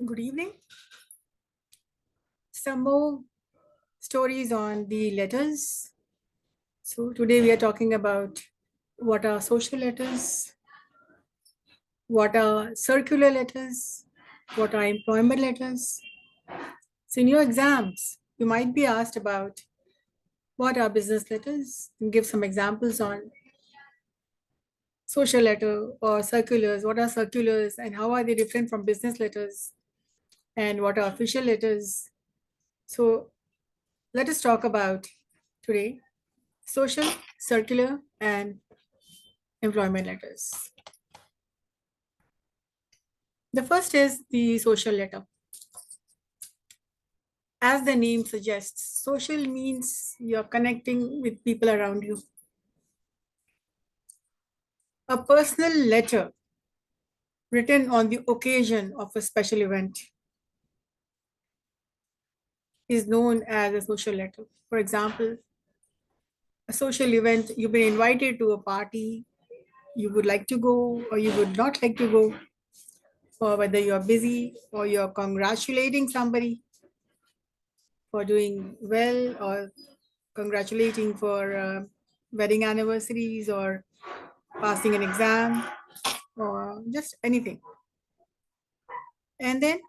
Good evening. Some more stories on the letters. So today we are talking about what are social letters, what are circular letters, what are employment letters. So in your exams, you might be asked about what are business letters and give some examples on social letter or circulars. What are circulars and how are they different from business letters and what are official letters? So let us talk about today social, circular, and employment letters. The first is the social letter. As the name suggests, social means you're connecting with people around you. A personal letter written on the occasion of a special event is known as a social letter. For example, a social event, you've been invited to a party, you would like to go or you would not like to go, or whether you're busy or you're congratulating somebody for doing well or congratulating for wedding anniversaries or passing an exam or just anything. And then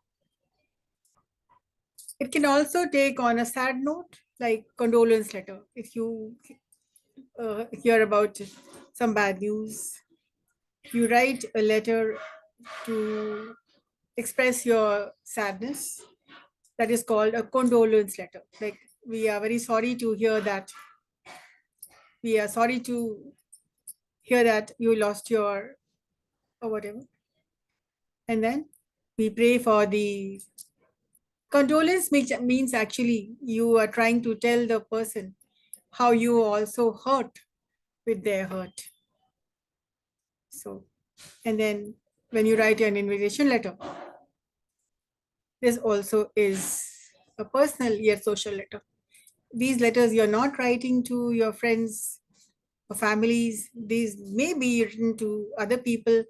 it can also take on a sad note like condolence letter. If you hear about some bad news, you write a letter to express your sadness. That is called a condolence letter. Like, we are very sorry to hear that. We are sorry to hear that you lost your or whatever. And then we pray for the condolence means actually you are trying to tell the person how you also hurt with their hurt. So, and then when you write an invitation letter, this also is a personal yet social letter. These letters you're not writing to your friends or families, these may be written to other people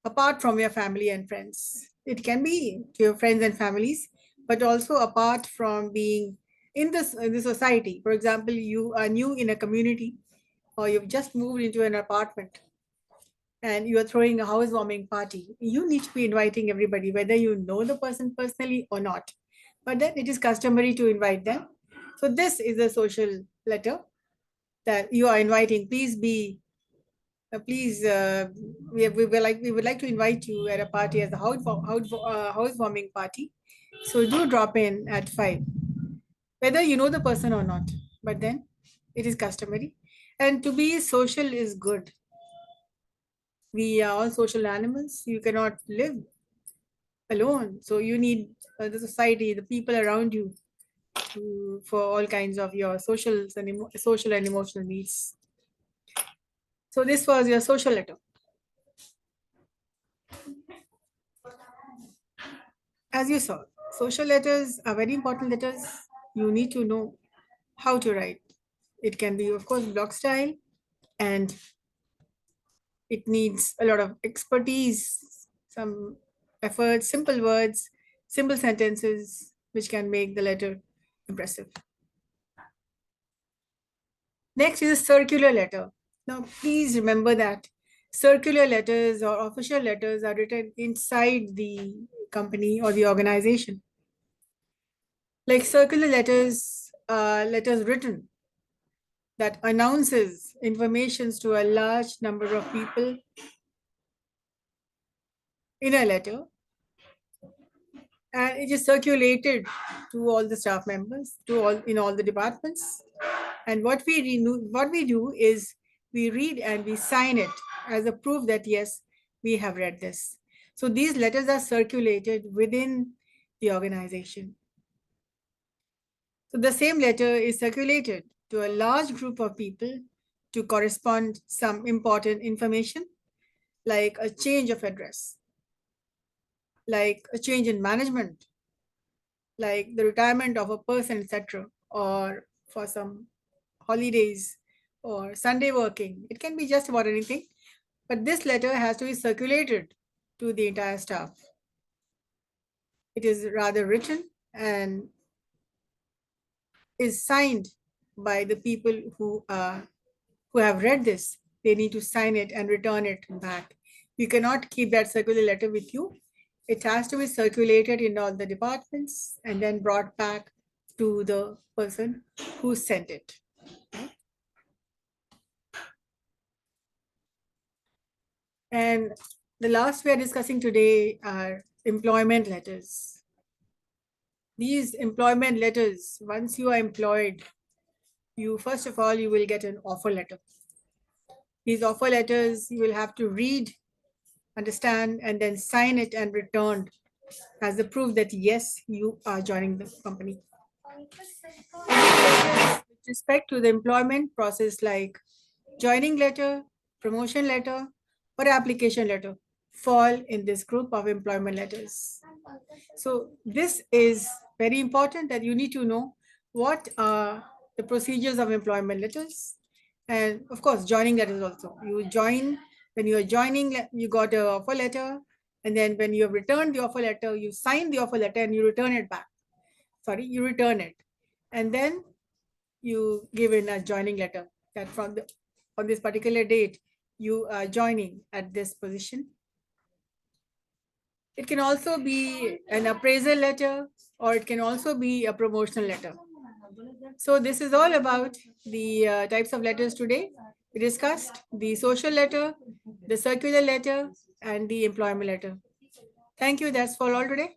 apart from your family and friends. It can be to your friends and families, but also apart from being in the society. For example, you are new in a community or you've just moved into an apartment and you are throwing a housewarming party. You need to be inviting everybody, whether you know the person personally or not. But then it is customary to invite them. So this is a social letter that you are inviting. Please, we would like to invite you at a party as a housewarming party. So do drop in at 5, whether you know the person or not. But then it is customary. And to be social is good. We are all social animals. You cannot live alone. So you need the society, the people around you for all kinds of your social and emotional needs. So this was your social letter. As you saw, social letters are very important letters. You need to know how to write. It can be, of course, block style, and it needs a lot of expertise, some effort, simple words, simple sentences, which can make the letter impressive. Next is a circular letter. Now, please remember that circular letters or official letters are written inside the company or the organization. Like circular letters, letters written that announces informations to a large number of people in a letter, and it is circulated to all the staff members, to all in all the departments. And what we do is we read and we sign it as a proof that yes, we have read this. So these letters are circulated within the organization. So the same letter is circulated to a large group of people to correspond some important information like a change of address, like a change in management, like the retirement of a person, etc., or for some holidays or Sunday working. It can be just about anything, but this letter has to be circulated to the entire staff. It is rather written and is signed by the people who have read this. They need to sign it and return it back. You cannot keep that circular letter with you. It has to be circulated in all the departments and then brought back to the person who sent it. And the last we are discussing today are employment letters. These employment letters, once you are employed, you first of all, you will get an offer letter. These offer letters you will have to read, understand, and then sign it and return as the proof that yes, you are joining the company. With respect to the employment process, like joining letter, promotion letter, or application letter, fall in this group of employment letters. So this is very important that you need to know what are the procedures of employment letters. And of course, joining letters also. You join, when you are joining, you got an offer letter. And then when you have returned the offer letter, you sign the offer letter and you return it back. Sorry, you return it. And then you give in a joining letter that from the on this particular date, you are joining at this position. It can also be an appraisal letter, or it can also be a promotional letter. So this is all about the types of letters today. We discussed the social letter, the circular letter, and the employment letter. Thank you. That's for all today.